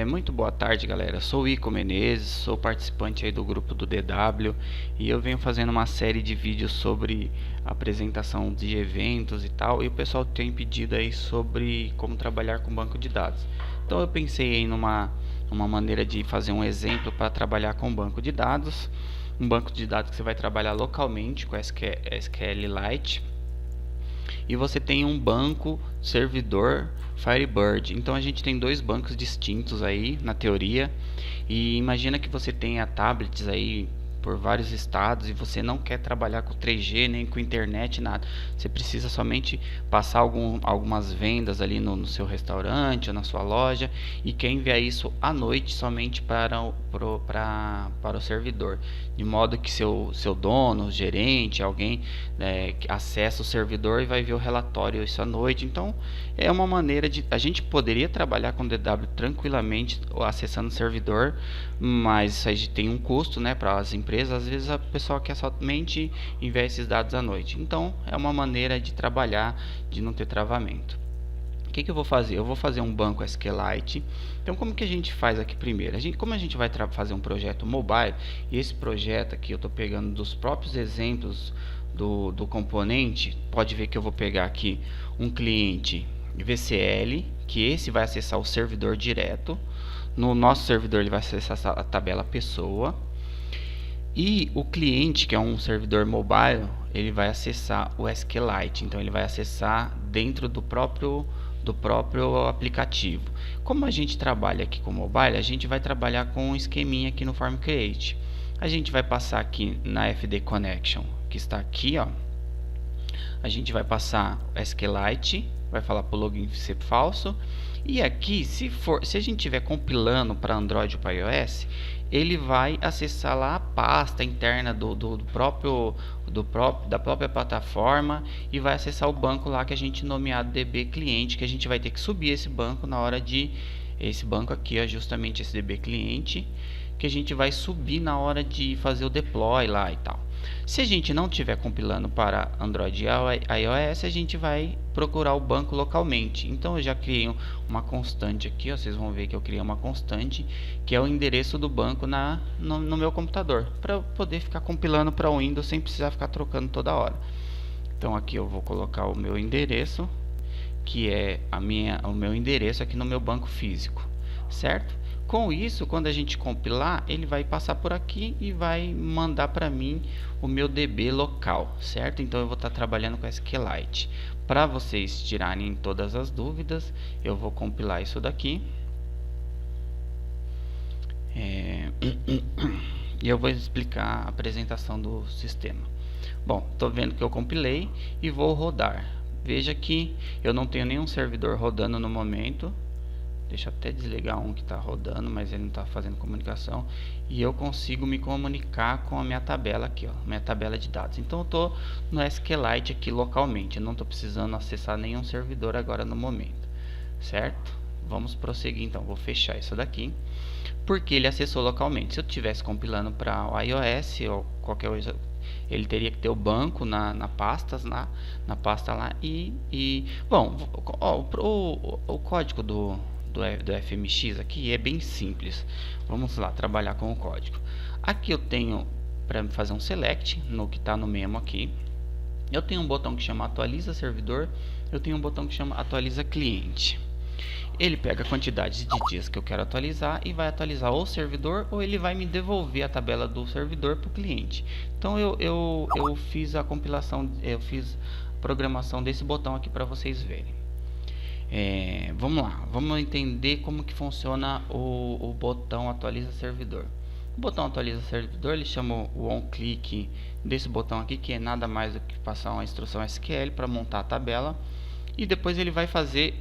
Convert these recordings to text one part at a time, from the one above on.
Muito boa tarde, galera. Sou o Ico Menezes, sou participante aí do grupo do DW e eu venho fazendo uma série de vídeos sobre apresentação de eventos e tal, e o pessoal tem pedido aí sobre como trabalhar com banco de dados. Então eu pensei em uma maneira de fazer um exemplo para trabalhar com banco de dados, um banco de dados que você vai trabalhar localmente com SQLite, e você tem um banco servidor Firebird. Então a gente tem dois bancos distintos aí na teoria. E imagina que você tenha tablets aí por vários estados e você não quer trabalhar com 3G nem com internet, nada. Você precisa somente passar algumas vendas ali no seu restaurante ou na sua loja e quer enviar isso à noite somente para o servidor, de modo que seu dono, gerente, alguém que acessa o servidor e vai ver o relatório isso à noite. Então é uma maneira de a gente poderia trabalhar com DW tranquilamente acessando o servidor, mas isso aí tem um custo, né, para as empresas. Às vezes a pessoa quer somente enviar esses dados à noite. Então é uma maneira de trabalhar, de não ter travamento. O que eu vou fazer? Eu vou fazer um banco SQLite. Então como que a gente faz aqui primeiro? Como a gente vai fazer um projeto mobile, e esse projeto aqui eu estou pegando dos próprios exemplos do componente. Pode ver que eu vou pegar aqui um cliente VCL, que esse vai acessar o servidor direto. No nosso servidor ele vai acessar a tabela pessoa. E o cliente, que é um servidor mobile, ele vai acessar o SQLite. Então ele vai acessar dentro do próprio aplicativo. Como a gente trabalha aqui com mobile, a gente vai trabalhar com um esqueminha aqui no Form Create. A gente vai passar aqui na FD Connection, que está aqui, ó. A gente vai passar SQLite, vai falar para o login ser falso. E aqui, se a gente estiver compilando para Android ou para iOS, ele vai acessar lá a pasta interna da própria plataforma e vai acessar o banco lá que a gente nomeado DB cliente, que a gente vai ter que subir esse banco na hora de esse banco aqui, ó, justamente esse DB cliente, que a gente vai subir na hora de fazer o deploy lá e tal. Se a gente não estiver compilando para Android e iOS, a gente vai procurar o banco localmente. Então eu já criei uma constante aqui, ó, vocês vão ver que eu criei uma constante, que é o endereço do banco no meu computador, para eu poder ficar compilando para o Windows sem precisar ficar trocando toda hora. Então aqui eu vou colocar o meu endereço, que é o meu endereço aqui no meu banco físico, certo? Com isso, quando a gente compilar, ele vai passar por aqui e vai mandar para mim o meu DB local, certo? Então eu vou estar trabalhando com SQLite. Para vocês tirarem todas as dúvidas, eu vou compilar isso daqui. E eu vou explicar a apresentação do sistema. Bom, estou vendo que eu compilei e vou rodar. Veja que eu não tenho nenhum servidor rodando no momento. Deixa eu até desligar um que está rodando, mas ele não está fazendo comunicação. E eu consigo me comunicar com a minha tabela aqui, ó, minha tabela de dados. Então eu estou no SQLite aqui localmente. Eu não estou precisando acessar nenhum servidor agora no momento, certo? Vamos prosseguir então. Vou fechar isso daqui, porque ele acessou localmente. Se eu estivesse compilando para o iOS ou qualquer coisa, ele teria que ter o banco na pasta lá bom, ó, o código do FMX aqui é bem simples. Vamos lá trabalhar com o código. Aqui eu tenho para fazer um select no que está no memo aqui. Eu tenho um botão que chama atualiza servidor. Eu tenho um botão que chama atualiza cliente. Ele pega a quantidade de dias que eu quero atualizar e vai atualizar o servidor, ou ele vai me devolver a tabela do servidor para o cliente. Então eu fiz a compilação, eu fiz a programação desse botão aqui para vocês verem. Vamos lá, vamos entender como que funciona o botão atualiza servidor. O botão atualiza servidor, ele chama o on-click desse botão aqui, que é nada mais do que passar uma instrução SQL para montar a tabela, e depois ele vai fazer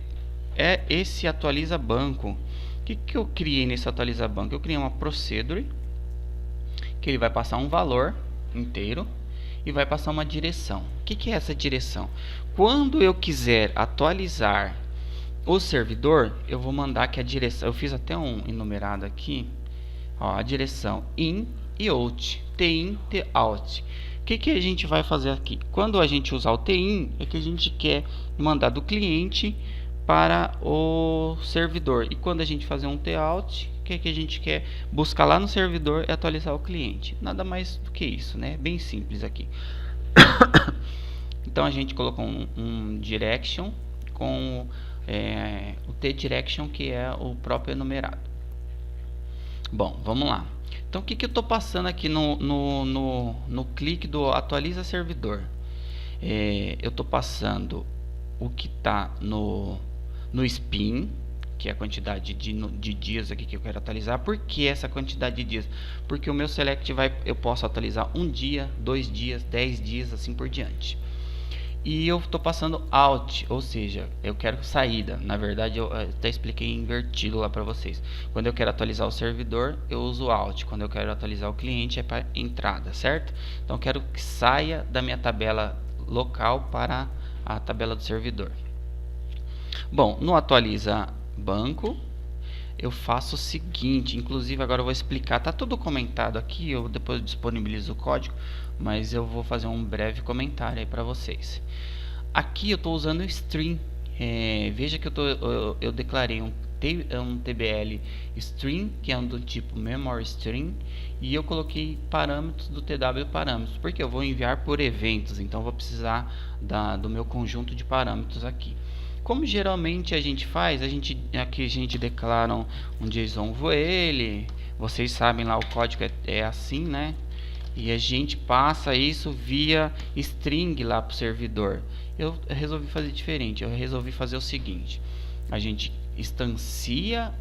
esse atualiza banco. O que eu criei nesse atualiza banco? Eu criei uma procedure que ele vai passar um valor inteiro e vai passar uma direção. O que é essa direção? Quando eu quiser atualizar o servidor, eu vou mandar que a direção, eu fiz até um enumerado aqui, ó, a direção in e out, tin, out. O que a gente vai fazer aqui? Quando a gente usar o tin, é que a gente quer mandar do cliente para o servidor. E quando a gente fazer um T-out, o que a gente quer buscar lá no servidor é atualizar o cliente. Nada mais do que isso, né? Bem simples aqui. Então a gente colocou um direction com o T-direction, que é o próprio enumerado. Bom, vamos lá. Então o que eu estou passando aqui no clique do atualiza servidor? Eu estou passando o que está no spin, que é a quantidade de dias aqui que eu quero atualizar. Por que essa quantidade de dias? Porque o meu select eu posso atualizar 1 dia, 2 dias, 10 dias, assim por diante. E eu estou passando out, ou seja, eu quero saída. Na verdade, eu até expliquei invertido lá para vocês. Quando eu quero atualizar o servidor, eu uso out. Quando eu quero atualizar o cliente, é para entrada, certo? Então, eu quero que saia da minha tabela local para a tabela do servidor. Bom, no atualiza banco, eu faço o seguinte, inclusive agora eu vou explicar, tá tudo comentado aqui, eu depois disponibilizo o código, mas eu vou fazer um breve comentário aí para vocês. Aqui eu estou usando o string, veja que eu declarei um TBL string, que é do tipo memory string, e eu coloquei parâmetros do TW parâmetros, porque eu vou enviar por eventos, então eu vou precisar do meu conjunto de parâmetros aqui. Como geralmente a gente faz, aqui a gente declara um JSON voele, vocês sabem lá o código é assim, né? E a gente passa isso via string lá para o servidor. Eu resolvi fazer diferente, eu resolvi fazer o seguinte: a gente instancia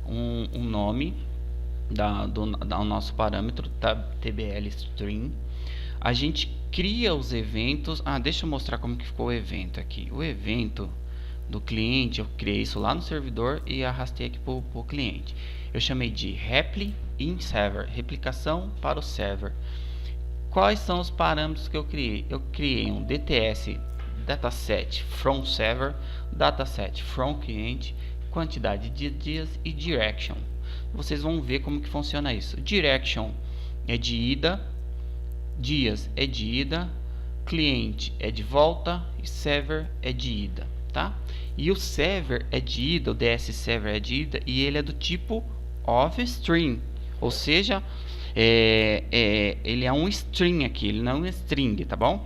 um nome do nosso parâmetro TBL string, a gente cria os eventos. Deixa eu mostrar como que ficou o evento aqui. O evento do cliente, eu criei isso lá no servidor e arrastei aqui para o cliente. Eu chamei de repli in server, replicação para o server. Quais são os parâmetros que eu criei? Eu criei um DTS dataset from server, dataset from cliente, quantidade de dias e direction. Vocês vão ver como que funciona isso. Direction é de ida, dias é de ida, cliente é de volta e server é de ida, tá? E o server é de ida, o DS server é de ida, e ele é do tipo of string, ou seja, ele é um string aqui, ele não é um string, tá bom?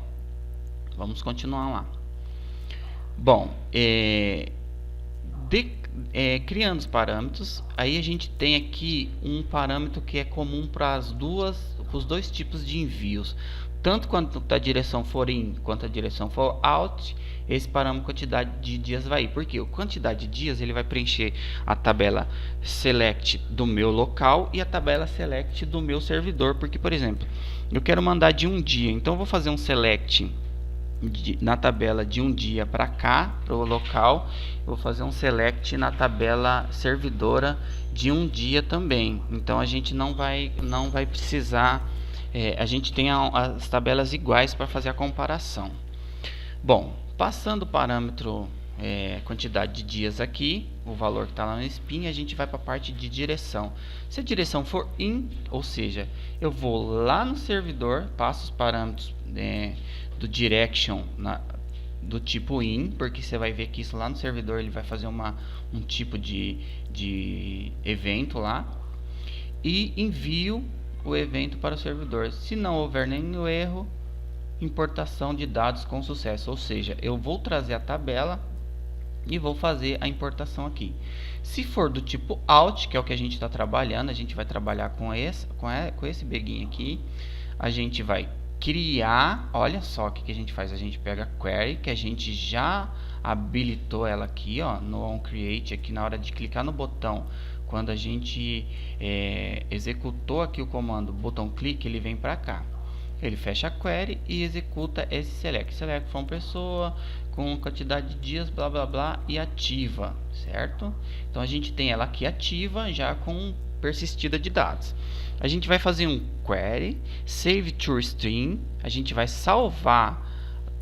Vamos continuar lá. Bom, criando os parâmetros, aí a gente tem aqui um parâmetro que é comum para os dois tipos de envios. Tanto quanto a direção for in, quanto a direção for out, esse parâmetro quantidade de dias vai ir. Porque a quantidade de dias ele vai preencher a tabela select do meu local e a tabela select do meu servidor. Porque, por exemplo, eu quero mandar de um dia, então eu vou fazer um select na tabela de um dia para cá, para o local. Eu vou fazer um select na tabela servidora de um dia também. Então a gente não vai precisar, a gente tem as tabelas iguais para fazer a comparação. Bom, passando o parâmetro quantidade de dias aqui, o valor que está lá no spin, a gente vai para a parte de direção. Se a direção for in, ou seja, eu vou lá no servidor, passo os parâmetros do direction do tipo in, porque você vai ver que isso lá no servidor ele vai fazer um tipo de evento lá, e envio o evento para o servidor. Se não houver nenhum erro, importação de dados com sucesso, ou seja, eu vou trazer a tabela e vou fazer a importação aqui. Se for do tipo out, que é o que a gente está trabalhando, a gente vai trabalhar com esse beguinho aqui. A gente vai criar, olha só o que a gente faz, a gente pega a query, que a gente já habilitou ela aqui, ó, no onCreate, aqui na hora de clicar no botão, quando a gente executou aqui o comando botão clique, ele vem para cá. Ele fecha a query e executa esse select from pessoa com quantidade de dias, blá blá blá, e ativa, certo? Então a gente tem ela aqui ativa, já com persistida de dados. A gente vai fazer um query save to string, a gente vai salvar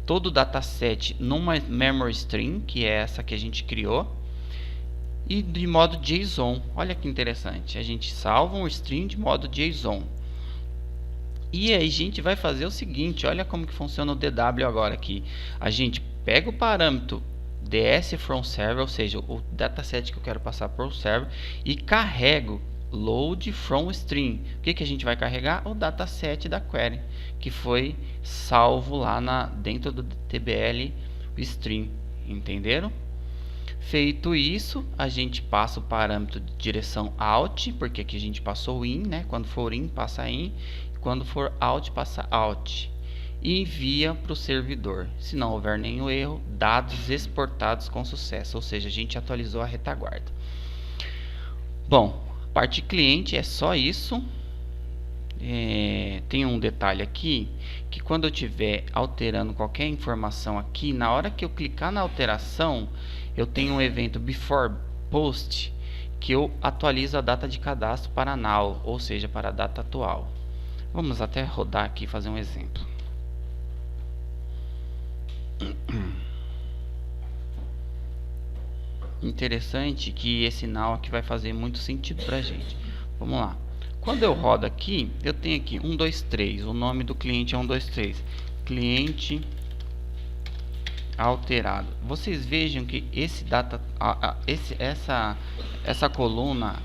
todo o dataset numa memory string, que é essa que a gente criou, e de modo JSON. Olha que interessante, a gente salva um string de modo JSON. E aí a gente vai fazer o seguinte, olha como que funciona o DW agora aqui. A gente pega o parâmetro ds from server, ou seja, o dataset que eu quero passar para o server, e carrego load from stream. O que a gente vai carregar? O dataset da query, que foi salvo lá dentro do TBL stream. Entenderam? Feito isso, a gente passa o parâmetro de direção out, porque aqui a gente passou in, né? Quando for in, passa in. Quando for out, passa out. E envia para o servidor. Se não houver nenhum erro, dados exportados com sucesso. Ou seja, a gente atualizou a retaguarda. Bom, parte cliente é só isso. Tem um detalhe aqui, que quando eu estiver alterando qualquer informação aqui, na hora que eu clicar na alteração, eu tenho um evento before post, que eu atualizo a data de cadastro para now, ou seja, para a data atual. Vamos até rodar aqui e fazer um exemplo. Interessante que esse now aqui vai fazer muito sentido para a gente. Vamos lá. Quando eu rodo aqui, eu tenho aqui 123, o nome do cliente é 123, cliente alterado. Vocês vejam que esse data, essa coluna,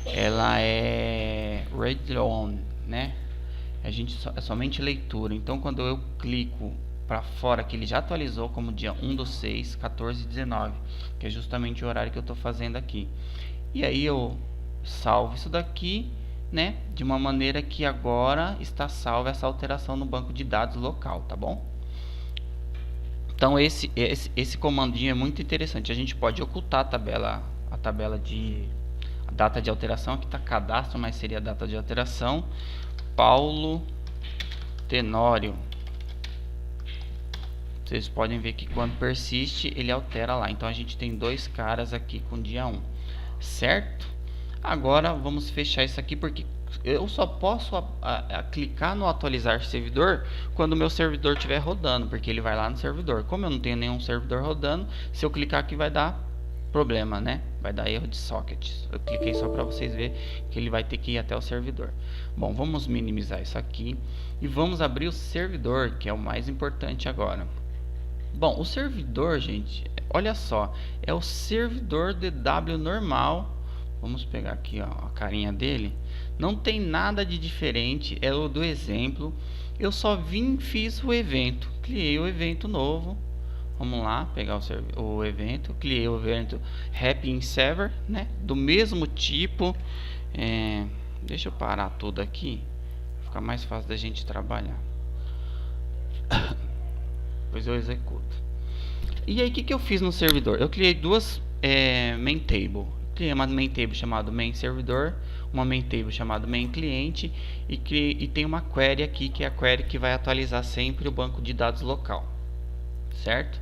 ela é read on, né? É somente leitura. Então, quando eu clico para fora, que ele já atualizou como dia 1/6, 14/19, que é justamente o horário que eu estou fazendo aqui. E aí eu salvo isso daqui, né, de uma maneira que agora está salva essa alteração no banco de dados local, tá bom? Então esse comandinho é muito interessante. A gente pode ocultar a tabela de a data de alteração, aqui está cadastro, mas seria a data de alteração. Paulo Tenório. Vocês podem ver que quando persiste, ele altera lá. Então a gente tem dois caras aqui com dia 1, certo? Agora vamos fechar isso aqui, porque eu só posso clicar no atualizar servidor quando o meu servidor estiver rodando, porque ele vai lá no servidor. Como eu não tenho nenhum servidor rodando, se eu clicar aqui vai dar problema, né? Vai dar erro de sockets. Eu cliquei só para vocês verem que ele vai ter que ir até o servidor. Bom, vamos minimizar isso aqui e vamos abrir o servidor, que é o mais importante agora. Bom, o servidor, gente, olha só, é o servidor DW normal. Vamos pegar aqui, ó, a carinha dele. Não tem nada de diferente, é o do exemplo. Eu só fiz o evento, criei o evento novo. Vamos lá, pegar o evento, criei o evento Happy in Server, né? Do mesmo tipo. Deixa eu parar tudo aqui, fica mais fácil da gente trabalhar. Depois eu executo. E aí, o que eu fiz no servidor? Eu criei duas main table. Criei uma main table chamada main servidor, uma main table chamada main cliente, e tem uma query aqui, que é a query que vai atualizar sempre o banco de dados local, certo?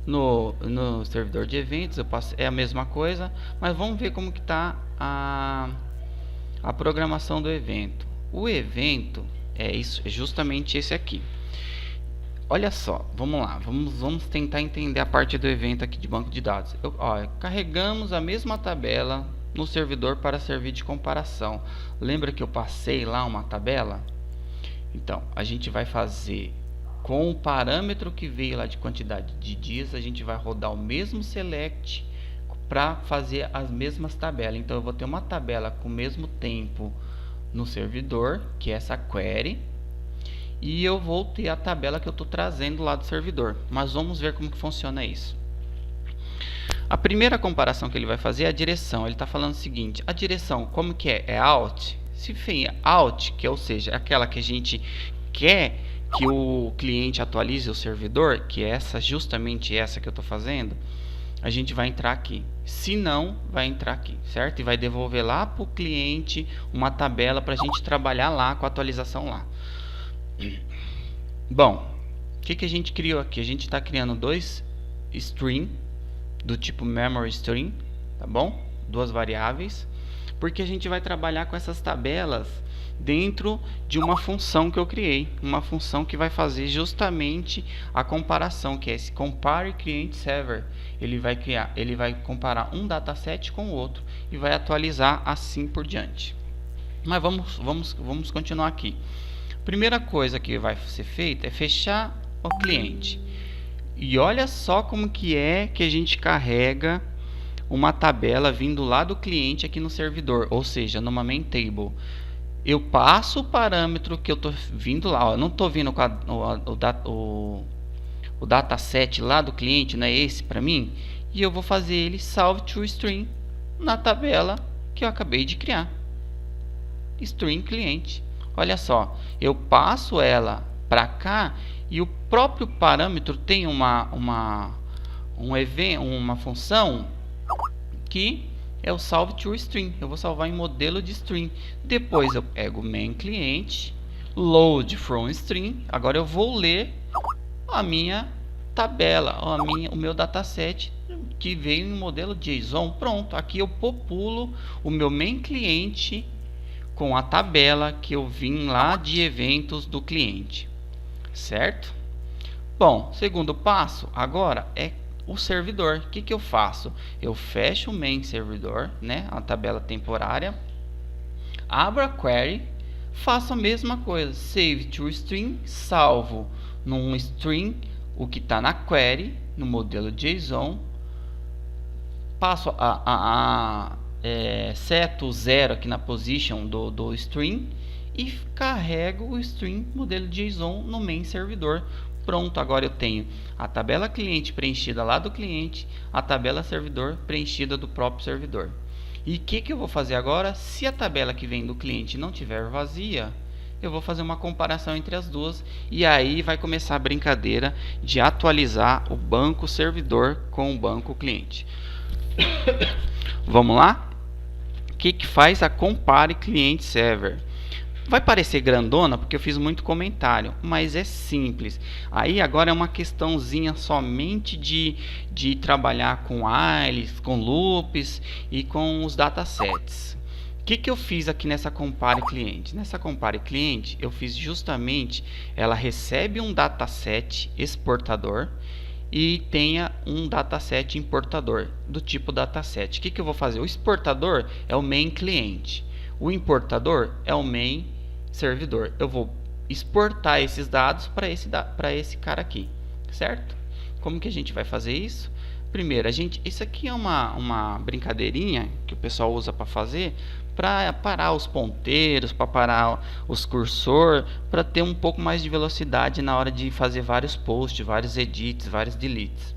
No servidor de eventos é a mesma coisa, mas vamos ver como que está a programação do evento. O evento é justamente esse aqui. Olha só, vamos lá, vamos tentar entender a parte do evento aqui de banco de dados. Carregamos a mesma tabela no servidor para servir de comparação. Lembra que eu passei lá uma tabela? Então, a gente vai fazer com o parâmetro que veio lá de quantidade de dias, a gente vai rodar o mesmo select para fazer as mesmas tabelas. Então, eu vou ter uma tabela com o mesmo tempo no servidor, que é essa query. E eu vou ter a tabela que eu estou trazendo lá do servidor. Mas vamos ver como que funciona isso. A primeira comparação que ele vai fazer é a direção. Ele está falando o seguinte: a direção, como que é? É out? Se for out, que ou seja, é aquela que a gente quer que o cliente atualize o servidor, que é justamente essa que eu estou fazendo, a gente vai entrar aqui. Se não, vai entrar aqui, certo? E vai devolver lá para o cliente uma tabela para a gente trabalhar lá com a atualização lá. Bom, o que a gente criou aqui? A gente está criando dois string do tipo memory string, tá bom? Duas variáveis, porque a gente vai trabalhar com essas tabelas dentro de uma função que eu criei, uma função que vai fazer justamente a comparação, que é esse compare client server. Ele vai comparar um dataset com o outro e vai atualizar assim por diante. Mas vamos continuar aqui. Primeira coisa que vai ser feita é fechar o cliente. E olha só como que é que a gente carrega uma tabela vindo lá do cliente aqui no servidor, ou seja, numa main table. Eu passo o parâmetro que eu estou vindo lá, ó, eu não estou vindo com o dataset lá do cliente, não é esse para mim, e eu vou fazer ele salve to string na tabela que eu acabei de criar, string cliente. Olha só, eu passo ela para cá e o próprio parâmetro tem uma função que é o salve to string. Eu vou salvar em modelo de string. Depois eu pego o main cliente, load from string. Agora eu vou ler a minha tabela, o meu dataset que veio em modelo JSON. Pronto, aqui eu populo o meu main cliente com a tabela que eu vim lá de eventos do cliente, certo? Bom, segundo passo agora é o servidor. O que eu faço? Eu fecho o main servidor, né, a tabela temporária, abro a query, faço a mesma coisa, save to string, salvo num string o que está na query, no modelo JSON, passo seto 0 aqui na position do string e carrego o string modelo JSON no main servidor. Pronto, agora eu tenho a tabela cliente preenchida lá do cliente, a tabela servidor preenchida do próprio servidor. E o que eu vou fazer agora? Se a tabela que vem do cliente não tiver vazia, eu vou fazer uma comparação entre as duas e aí vai começar a brincadeira de atualizar o banco servidor com o banco cliente. Vamos lá? O que faz a compare cliente server? Vai parecer grandona porque eu fiz muito comentário, mas é simples. Aí agora é uma questãozinha somente de trabalhar com whiles, com loops e com os datasets. O que eu fiz aqui nessa compare cliente? Nessa compare cliente eu fiz justamente, ela recebe um dataset exportador e tenha um dataset importador do tipo dataset. O que eu vou fazer? O exportador é o main cliente, o importador é o main servidor. Eu vou exportar esses dados para esse cara aqui, certo? Como que a gente vai fazer isso? Primeiro, isso aqui é uma brincadeirinha que o pessoal usa para fazer, para parar os ponteiros, para parar os cursor, para ter um pouco mais de velocidade na hora de fazer vários posts, vários edits, vários deletes.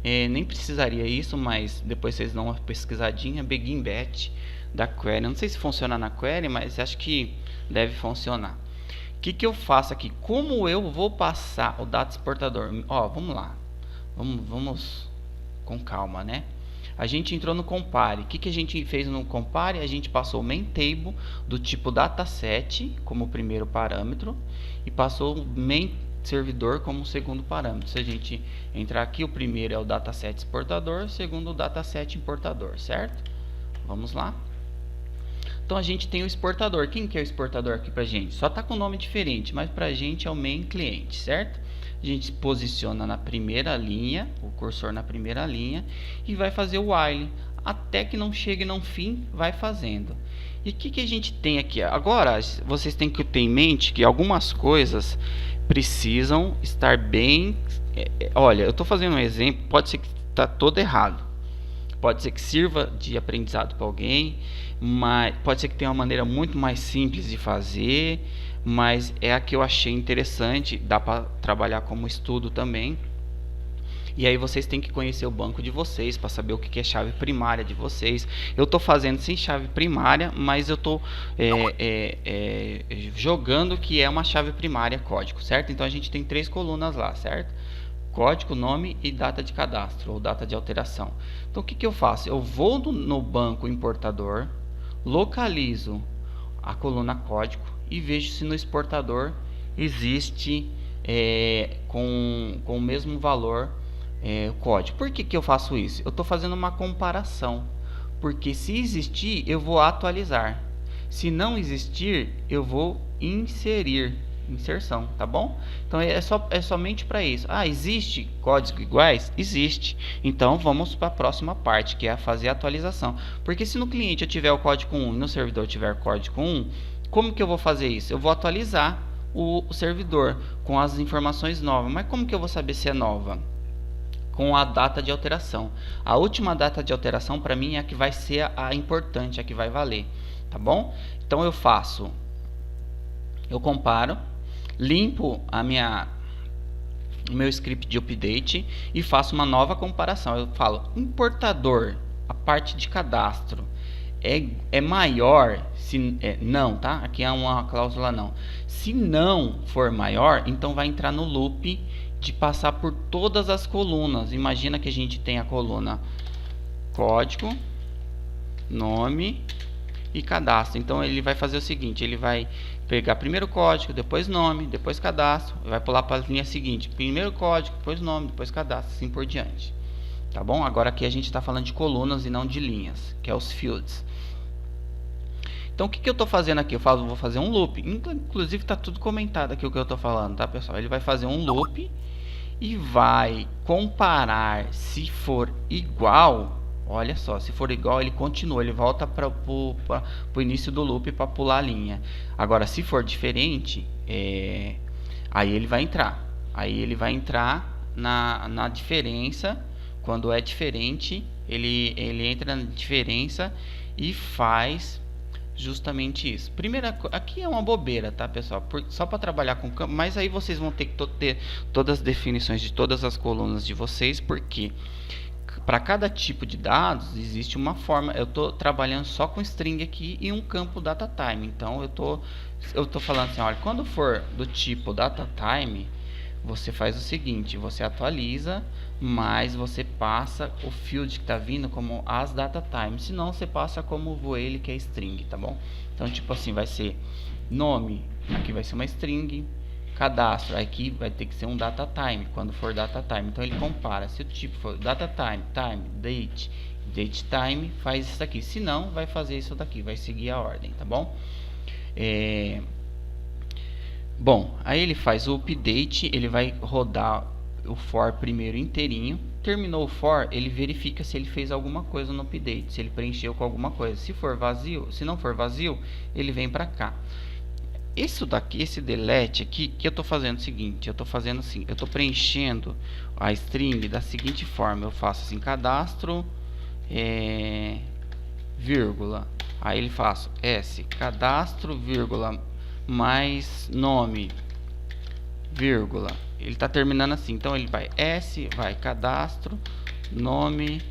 Nem precisaria isso, mas depois vocês dão uma pesquisadinha. Begin batch da query, não sei se funciona na query, mas acho que deve funcionar. O que eu faço aqui? Como eu vou passar o data exportador? Ó, vamos lá, vamos com calma, né? A gente entrou no compare. O que a gente fez no compare? A gente passou o main table do tipo dataset como primeiro parâmetro e passou o main servidor como segundo parâmetro. Se a gente entrar aqui, o primeiro é o dataset exportador, o segundo o dataset importador, certo? Vamos lá. Então a gente tem o exportador. Quem que é o exportador aqui pra gente? Só tá com nome diferente, mas pra gente é o main cliente, certo? A gente posiciona na primeira linha, o cursor na primeira linha, e vai fazer o while até que não chegue no fim, vai fazendo. E o que a gente tem aqui? Agora vocês têm que ter em mente que algumas coisas precisam estar bem. Olha, eu estou fazendo um exemplo, pode ser que está todo errado, pode ser que sirva de aprendizado para alguém, mas pode ser que tenha uma maneira muito mais simples de fazer, mas é a que eu achei interessante, dá para trabalhar como estudo também. E aí vocês têm que conhecer o banco de vocês para saber o que é chave primária de vocês. Eu estou fazendo sem chave primária, mas eu estou jogando que é uma chave primária código, certo? Então a gente tem 3 colunas lá, certo? Código, nome e data de cadastro ou data de alteração. Então o que eu faço? Eu vou no banco importador, localizo a coluna código e vejo se no exportador existe com o mesmo valor o código. Por que eu faço isso? Eu estou fazendo uma comparação, porque se existir eu vou atualizar, se não existir eu vou inserção, tá bom? Então é somente para isso. Existe códigos iguais? Existe. Então vamos para a próxima parte, que é fazer a atualização. Porque se no cliente eu tiver o código 1 e no servidor eu tiver o código 1, como que eu vou fazer isso? Eu vou atualizar o servidor com as informações novas. Mas como que eu vou saber se é nova? Com a data de alteração. A última data de alteração para mim é a que vai ser a importante, a que vai valer, tá bom? Então eu comparo, limpo o meu script de update e faço uma nova comparação. Eu falo, importador, a parte de cadastro é maior, se não, tá? Aqui é uma cláusula não. Se não for maior, então vai entrar no loop de passar por todas as colunas. Imagina que a gente tem a coluna código, nome e cadastro. Então ele vai fazer o seguinte, ele vai pegar primeiro código, depois nome, depois cadastro, vai pular para a linha seguinte, primeiro código, depois nome, depois cadastro, assim por diante. Tá bom? Agora aqui a gente está falando de colunas e não de linhas, que é os fields. Então o que eu estou fazendo aqui? Vou fazer um loop. Inclusive está tudo comentado aqui o que eu estou falando, tá, pessoal? Ele vai fazer um loop e vai comparar. Se for igual, olha só, se for igual ele continua, ele volta para o início do loop para pular a linha. Agora se for diferente, aí ele vai entrar. Aí ele vai entrar na diferença. Quando é diferente, ele entra na diferença e faz justamente isso. Primeiro, aqui é uma bobeira, tá, pessoal? Só para trabalhar com campo, mas aí vocês vão ter que ter todas as definições de todas as colunas de vocês, porque para cada tipo de dados existe uma forma. Eu estou trabalhando só com string aqui e um campo DataTime. Então eu tô falando assim, olha, quando for do tipo DataTime, você faz o seguinte, você atualiza, mas você passa o field que está vindo como as DataTime, senão você passa como voele, que é string, tá bom? Então tipo assim, vai ser nome, aqui vai ser uma string, cadastro, aqui vai ter que ser um DataTime, quando for DataTime. Então ele compara, se o tipo for DataTime, time, date, datetime, faz isso aqui, se não, vai fazer isso daqui, vai seguir a ordem, tá bom? Bom, aí ele faz o update, ele vai rodar o for primeiro inteirinho. Terminou o for, ele verifica se ele fez alguma coisa no update, se ele preencheu com alguma coisa. Se for vazio, se não for vazio, ele vem para cá. Isso daqui, esse delete aqui, que eu estou fazendo o seguinte, eu estou fazendo assim, eu estou preenchendo a string da seguinte forma, eu faço assim, cadastro, vírgula, aí ele faço s, cadastro, vírgula, mais nome, vírgula, ele está terminando assim, então ele vai s, vai cadastro, nome,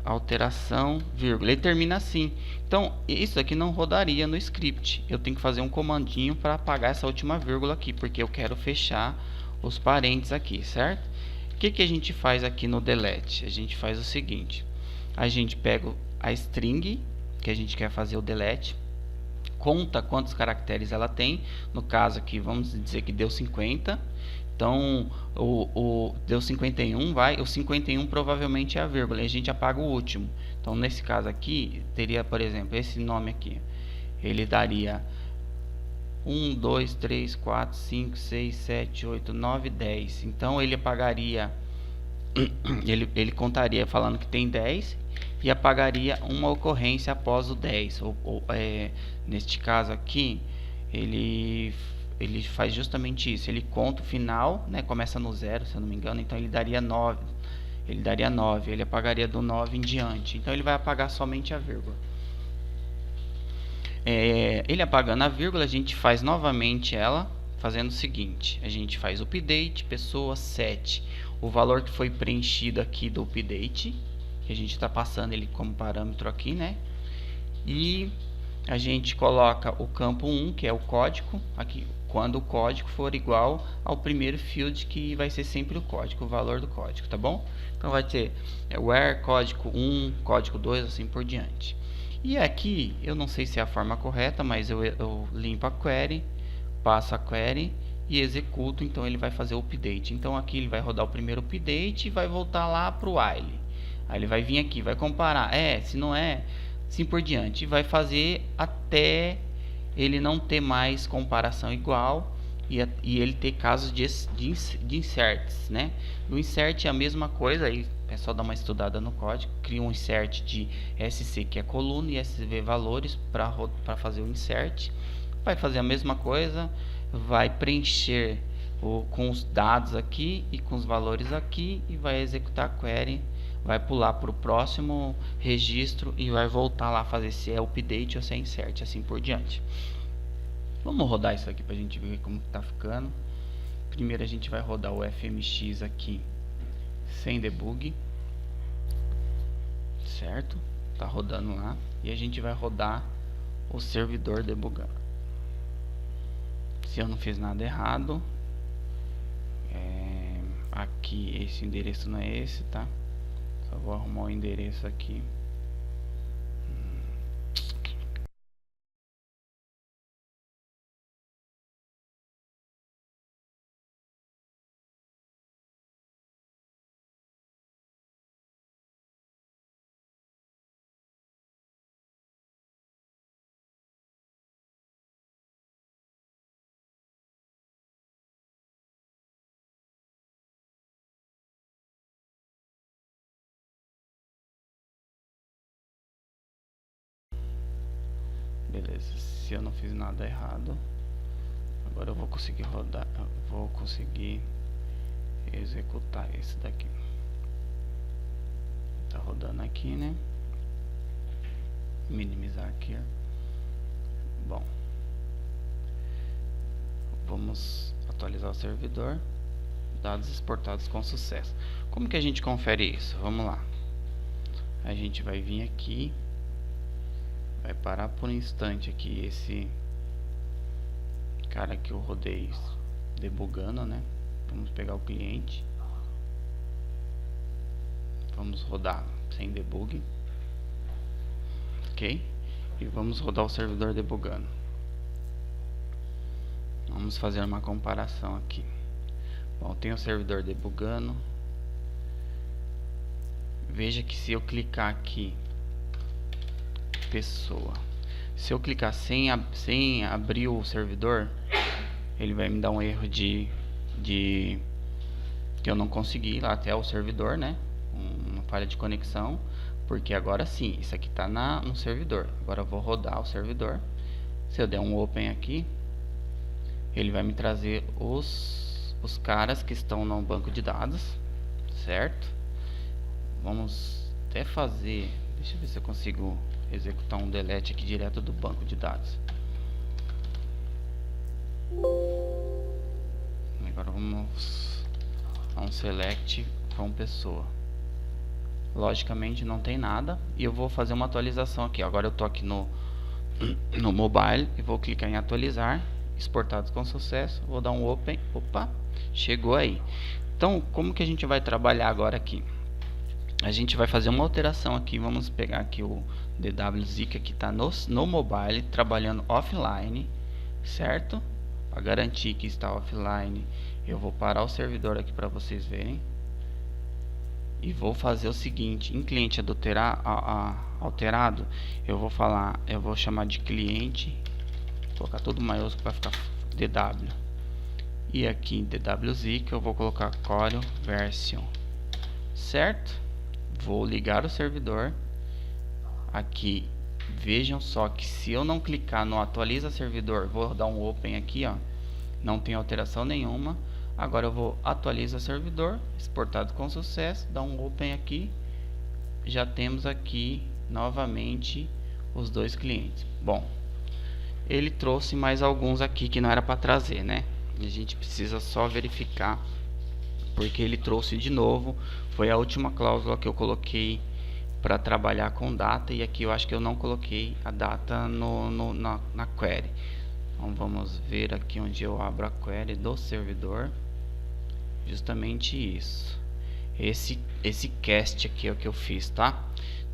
alteração, vírgula, ele termina assim. Então isso aqui não rodaria no script, eu tenho que fazer um comandinho para apagar essa última vírgula aqui, porque eu quero fechar os parênteses aqui, certo? O que a gente faz aqui no delete? A gente faz o seguinte, a gente pega a string que a gente quer fazer o delete, conta quantos caracteres ela tem, no caso aqui vamos dizer que deu 50, então deu 51, o 51 provavelmente é a vírgula, e a gente apaga o último. Então nesse caso aqui, teria por exemplo, esse nome aqui, ele daria 1, 2, 3, 4, 5, 6, 7, 8, 9, 10, então ele apagaria, ele contaria falando que tem 10, e apagaria uma ocorrência após o 10, neste caso aqui, ele faz justamente isso, ele conta o final, né, começa no 0, se eu não me engano, então ele daria 9, ele apagaria do 9 em diante, então ele vai apagar somente a vírgula. Ele apagando a vírgula, a gente faz novamente ela, fazendo o seguinte, a gente faz update, pessoa 7, o valor que foi preenchido aqui do update, que a gente está passando ele como parâmetro aqui, né? E a gente coloca o campo 1, que é o código, aqui, quando o código for igual ao primeiro field, que vai ser sempre o código, o valor do código, tá bom? Então vai ter where código 1, código 2, assim por diante. E aqui, eu não sei se é a forma correta, mas eu limpo a query, passo a query e executo, então ele vai fazer o update. Então aqui ele vai rodar o primeiro update e vai voltar lá para o while. Aí ele vai vir aqui, vai comparar, se não é, assim por diante, e vai fazer até ele não ter mais comparação igual e ele ter casos de inserts, né? No insert é a mesma coisa, aí é só dar uma estudada no código, cria um insert de SC, que é coluna, e SV valores para fazer o insert. vai fazer a mesma coisa, vai preencher com os dados aqui e com os valores aqui e vai executar a query, vai pular para o próximo registro e vai voltar lá fazer se é update ou se é insert, assim por diante. Vamos rodar isso aqui para a gente ver como está ficando. Primeiro a gente vai rodar o FMX aqui sem debug, certo? Tá rodando lá e a gente vai rodar o servidor debugando. Se eu não fiz nada errado, aqui esse endereço não é esse, tá? Só vou arrumar o endereço aqui. Beleza, se eu não fiz nada errado, agora eu vou conseguir rodar, vou conseguir executar esse daqui. Tá rodando aqui, né? Minimizar aqui, ó. Bom, vamos atualizar o servidor. Dados exportados com sucesso. Como que a gente confere isso? Vamos lá. A gente vai vir aqui, vai parar por um instante aqui esse cara que eu rodei debugando, né? Vamos pegar o cliente, vamos rodar sem debug, ok? E vamos rodar o servidor debugando. Vamos fazer uma comparação aqui. Bom, tem o servidor debugando. Veja que se eu clicar aqui, pessoa, se eu clicar sem abrir o servidor, ele vai me dar um erro de que eu não consegui ir lá até o servidor, né? Uma falha de conexão, porque agora sim, isso aqui está no servidor. Agora eu vou rodar o servidor. Se eu der um open aqui, ele vai me trazer os caras que estão no banco de dados, certo? Vamos até fazer, deixa eu ver se eu consigo executar um delete aqui direto do banco de dados. Agora vamos a um select from pessoa. Logicamente não tem nada e eu vou fazer uma atualização aqui. Agora eu tô aqui no mobile e vou clicar em atualizar, exportados com sucesso, vou dar um open, opa, chegou aí. Então como que a gente vai trabalhar agora aqui? A gente vai fazer uma alteração aqui, vamos pegar aqui o DWZ que está no mobile, trabalhando offline, certo? Para garantir que está offline, eu vou parar o servidor aqui para vocês verem. E vou fazer o seguinte, em cliente alterado, eu vou chamar de cliente, colocar tudo maiúsculo para ficar DW. E aqui em DWZ que eu vou colocar Corel Version, certo? Vou ligar o servidor. Aqui, vejam só que se eu não clicar no atualiza servidor, vou dar um open aqui, ó, não tem alteração nenhuma. Agora eu vou atualizar servidor, exportado com sucesso, dar um open aqui, já temos aqui novamente os dois clientes. Bom, ele trouxe mais alguns aqui que não era para trazer, né? A gente precisa só verificar, porque ele trouxe de novo. Foi a última cláusula que eu coloquei para trabalhar com data, e aqui eu acho que eu não coloquei a data na query. Então vamos ver aqui onde eu abro a query do servidor, justamente isso, esse cast aqui é o que eu fiz, tá?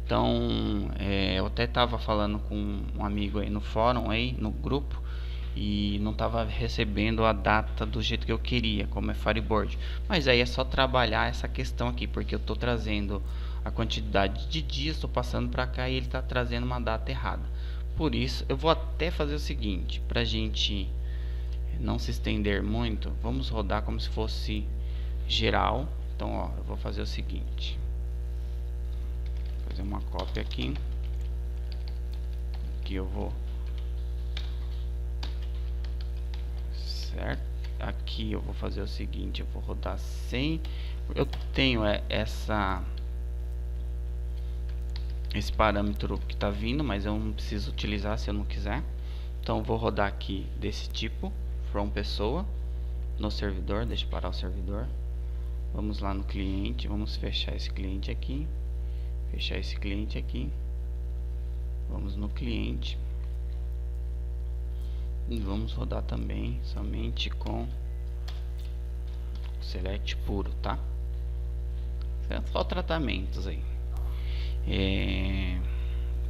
Então eu até estava falando com um amigo aí no fórum, aí no grupo, e não estava recebendo a data do jeito que eu queria, como é Firebird. Mas aí é só trabalhar essa questão aqui, porque eu estou trazendo a quantidade de dias, estou passando para cá e ele está trazendo uma data errada. Por isso eu vou até fazer o seguinte, para a gente não se estender muito, vamos rodar como se fosse geral. Então ó, eu vou fazer o seguinte, fazer uma cópia aqui, eu vou certo? Aqui eu vou fazer o seguinte, eu vou rodar sem, eu tenho esse parâmetro que está vindo, mas eu não preciso utilizar se eu não quiser. Então eu vou rodar aqui desse tipo, from pessoa, no servidor. Deixa eu parar o servidor. Vamos lá no cliente, vamos fechar esse cliente aqui, fechar esse cliente aqui. Vamos no cliente e vamos rodar também somente com select puro, tá? Só tratamentos aí.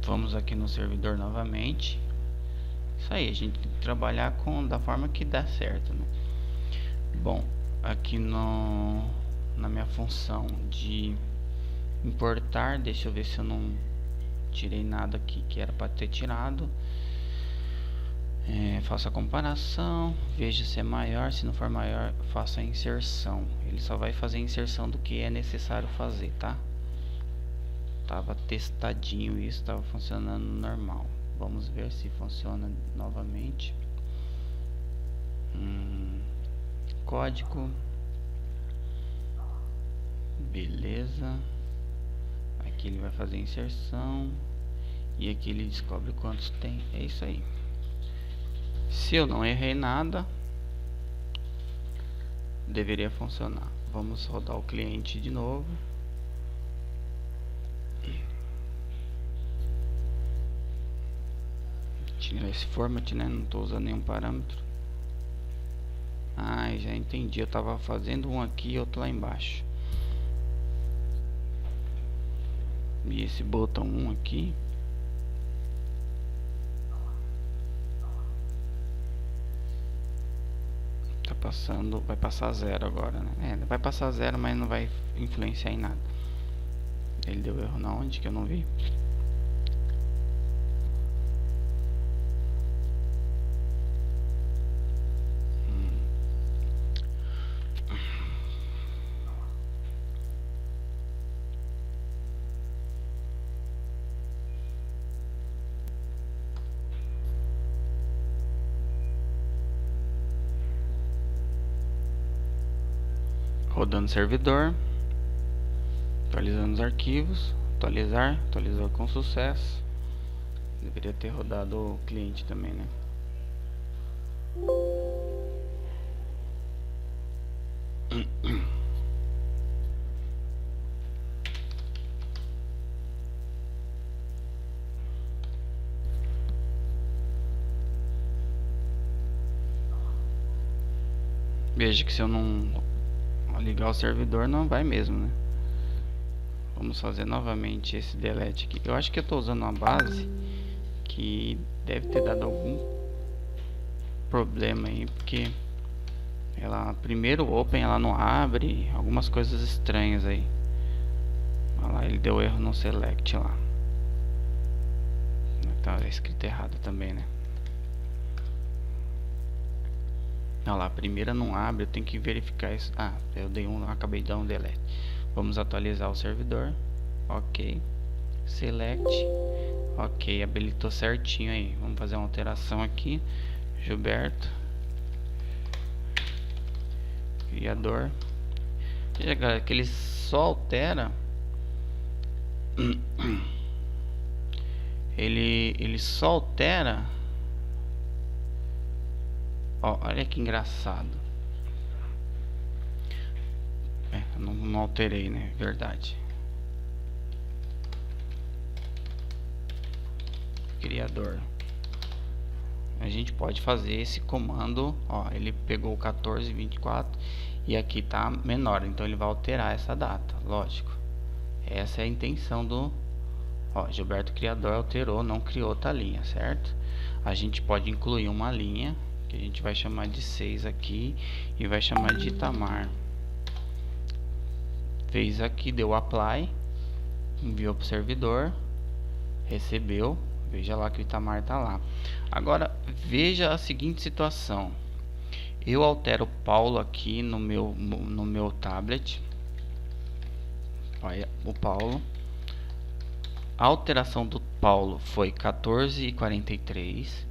Vamos aqui no servidor novamente. Isso aí, a gente tem que trabalhar da forma que dá certo, né? Bom, aqui na minha função de importar, deixa eu ver se eu não tirei nada aqui que era para ter tirado. Faça a comparação, veja se é maior, se não for maior, faça a inserção. Ele só vai fazer a inserção do que é necessário fazer, tá? Tava testadinho isso, estava funcionando normal. Vamos ver se funciona novamente. Código, beleza. Aqui ele vai fazer a inserção e aqui ele descobre quantos tem. É isso aí. Se eu não errei nada, deveria funcionar. Vamos rodar o cliente de novo. Tirar esse format, né? Não estou usando nenhum parâmetro. Já entendi. Eu estava fazendo um aqui e outro lá embaixo. E esse botão 1 aqui, tá passando, vai passar 0 agora, né? Vai passar 0, mas não vai influenciar em nada. Ele deu erro na onde que eu não vi? Rodando servidor, atualizando os arquivos, atualizou com sucesso. Deveria ter rodado o cliente também, né? Veja que se eu não ligar o servidor não vai mesmo, né? Vamos fazer novamente esse delete aqui. Eu acho que eu estou usando uma base que deve ter dado algum problema aí, porque ela primeiro open ela não abre, algumas coisas estranhas aí. Olha lá, ele deu erro no select lá. Tá escrito errado também, né? Olha lá, a primeira não abre, eu tenho que verificar isso. Eu acabei de dar um delete. Vamos atualizar o servidor. Ok. Select. Ok, habilitou certinho aí. Vamos fazer uma alteração aqui. Gilberto. Criador. Veja, galera, que ele só altera. Ele só altera. Olha que engraçado. Não alterei, né? Verdade. Criador. A gente pode fazer esse comando. Ele pegou o 1424 e aqui tá menor, então ele vai alterar essa data, lógico. Essa é a intenção do Gilberto Criador alterou, não criou outra linha, certo? A gente pode incluir uma linha que a gente vai chamar de 6 aqui e vai chamar de Itamar. Fez aqui, deu apply, enviou para o servidor, recebeu. Veja lá que o Itamar está lá. Agora veja a seguinte situação. Eu altero o Paulo aqui no meu tablet. Olha, o Paulo. A alteração do Paulo foi 14:43.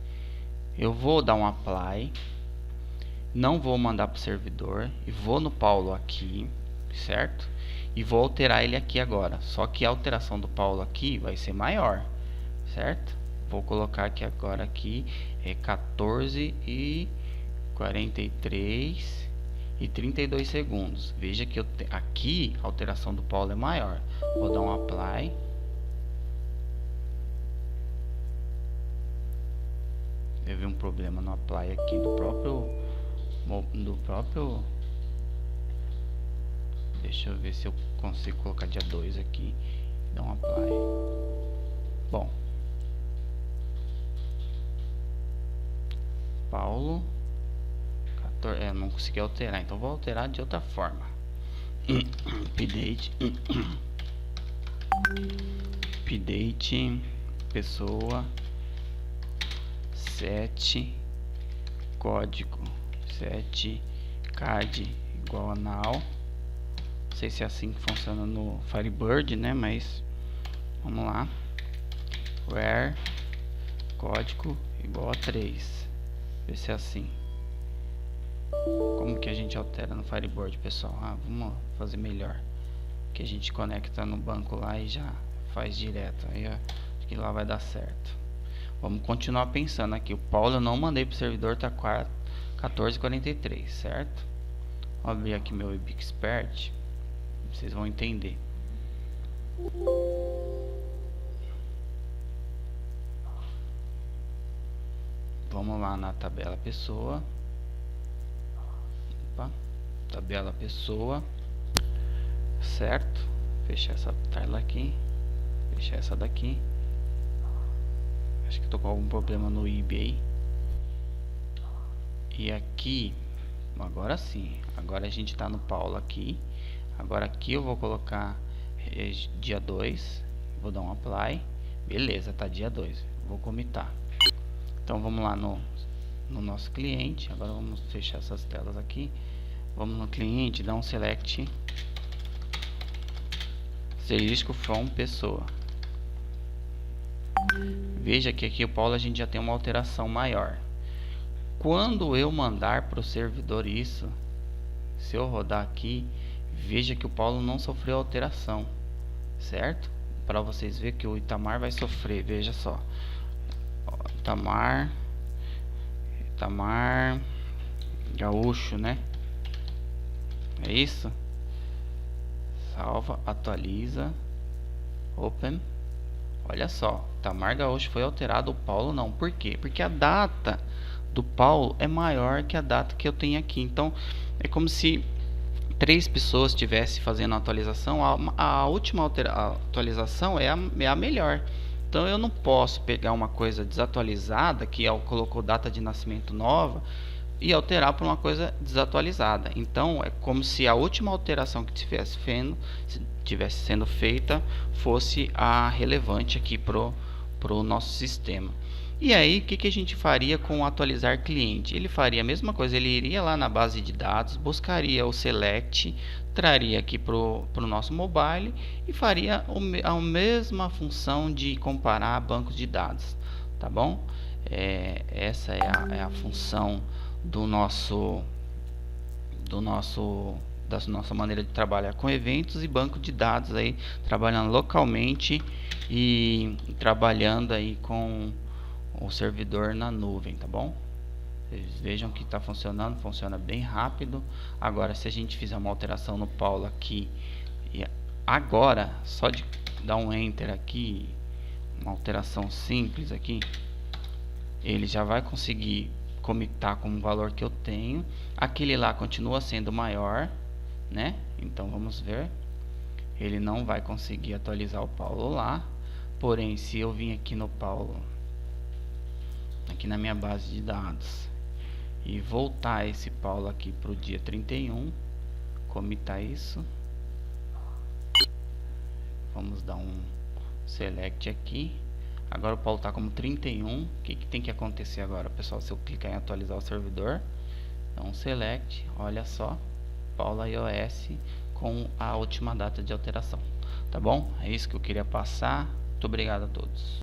Eu vou dar um apply. não vou mandar para o servidor e vou no Paulo aqui, certo? E vou alterar ele aqui agora, só que a alteração do Paulo aqui vai ser maior, certo? Vou colocar aqui agora aqui é 14 e 43 e 32 segundos. Veja que aqui a alteração do Paulo é maior. Vou dar um apply. Teve um problema no apply aqui do próprio. Deixa eu ver se eu consigo colocar dia 2 aqui. Dar um apply. Bom, Paulo 14, não consegui alterar, então vou alterar de outra forma. Update pessoa 7 código 7 card igual a null. Não sei se é assim que funciona no Firebird, né? Mas vamos lá. Where código igual a 3. Ver se é assim. Como que a gente altera no Firebird, pessoal? Vamos fazer melhor. Que a gente conecta no banco lá e já faz direto. Aí acho que lá vai dar certo. Vamos continuar pensando aqui. O Paulo eu não mandei pro servidor, tá 14:43, certo? Vou abrir aqui meu WebExpert. Vocês vão entender. Vamos lá na tabela pessoa. Opa, tabela pessoa, certo? Fechar essa tela aqui. Fechar essa daqui. Acho que tô com algum problema no eBay. E aqui, agora sim. Agora a gente tá no Paulo aqui. Agora aqui eu vou colocar dia 2. Vou dar um apply. Beleza, tá dia 2. Vou comitar. Então vamos lá no nosso cliente. Agora vamos fechar essas telas aqui. Vamos no cliente, dá um select asterisco from pessoa. Veja que aqui o Paulo a gente já tem uma alteração maior. Quando eu mandar para o servidor isso, se eu rodar aqui, veja que o Paulo não sofreu alteração, certo? Para vocês verem que o Itamar vai sofrer, veja só. Itamar Gaúcho, né? É isso? Salva, atualiza, open. Olha só, Itamar Gaúcho foi alterado, o Paulo não. Por quê? Porque a data do Paulo é maior que a data que eu tenho aqui. Então é como se 3 pessoas estivessem fazendo a atualização. A última atualização é a melhor. Então eu não posso pegar uma coisa desatualizada que colocou data de nascimento nova e alterar para uma coisa desatualizada. Então é como se a última alteração que estivesse sendo feita fosse a relevante aqui pro nosso sistema. E aí o que a gente faria com o atualizar cliente? Ele faria a mesma coisa, ele iria lá na base de dados, buscaria o select, traria aqui pro nosso mobile e faria a mesma função de comparar bancos de dados, tá bom? Essa é a função da nossa maneira de trabalhar com eventos e banco de dados aí, trabalhando localmente e trabalhando aí com o servidor na nuvem, tá bom? Vocês vejam que está funcionando, funciona bem rápido. Agora se a gente fizer uma alteração no Paulo aqui, e agora só de dar um enter aqui, uma alteração simples aqui, ele já vai conseguir comitar com o valor que eu tenho. Aquele lá continua sendo maior, né? Então vamos ver. Ele não vai conseguir atualizar o Paulo lá. Porém, se eu vim aqui no Paulo, aqui na minha base de dados, e voltar esse Paulo aqui para o dia 31, comitar isso. Vamos dar um select aqui. Agora o Paulo está como 31. O que tem que acontecer agora, pessoal? Se eu clicar em atualizar o servidor, então select, olha só, Paulo iOS com a última data de alteração, tá bom? É isso que eu queria passar. Muito obrigado a todos.